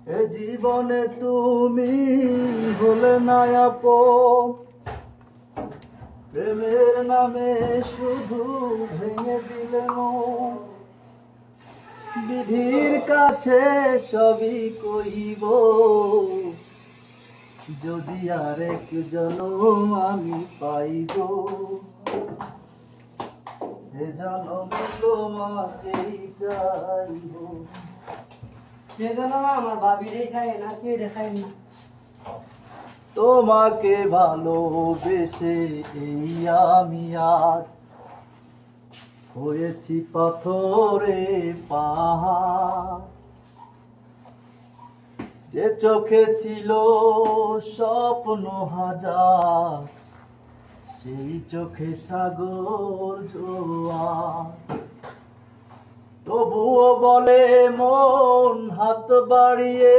এ জীবনে তুমি হলে না আপন, প্রেমের নামে শুধু ভেঙে দিলে মন। বিধির কাছে সবই কইব, যদি আরেক জনম আমি পাইব, এ জনমে তোমাকেই চাইব। সেজন্য আমার ভাবিরই খায় না, কে দেখায় না। তোমাকে ভালোবেসে এই আমি আজ হয়েছি পাথরে পাহাড়। যে চোখে ছিল স্বপ্ন হাজার, সেই চোখে সাগর জোয়ার। তবুও বলে মন হাত বাড়িয়ে,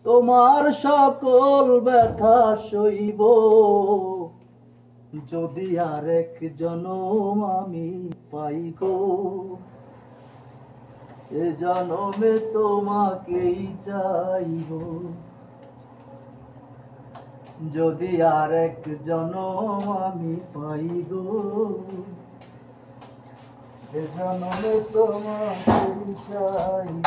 তোমার সকল ব্যথা সইব, যদি আরেক জনম আমি পাই গো। এ জনমে তোমাকেই চাইব, যদি আরেক জনম আমি পাই গো। এ জনমে তোমাকেই চাইব।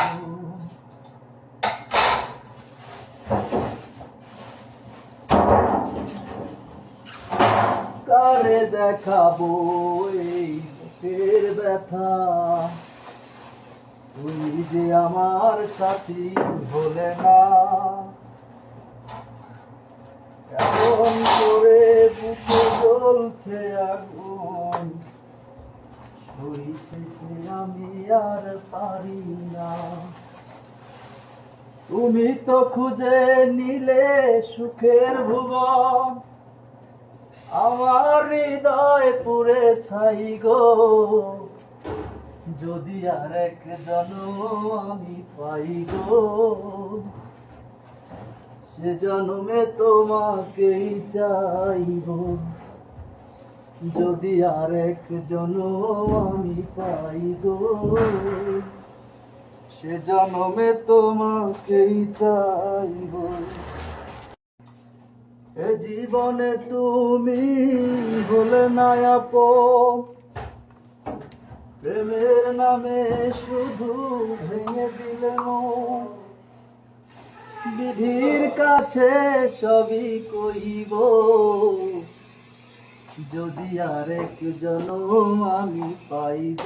কারে দেখাবো এই বুকের ব্যথা, তুই যে আমার সাথী হলে না। কেমন করে বুকে জ্বলছে আগুন, সইতে আমি আর পারি না। তুমি তো খুঁজে নিলে সুখের ভুবন, আমার হৃদয় পুড়ে ছাই গো, যদি আরেক জনম আমি পাই গো। সে জনমে তোমাকেই চাইব, যদি আরেক জনম আমি পাই গো। সে জনমে তোমাকেই চাইব। এ জীবনে তুমি হলে না আপন, প্রেমের নামে শুধু ভেঙে দিলে মন। বিধির কাছে সবই কইব, যদি আরেক জনম আমি পাইব।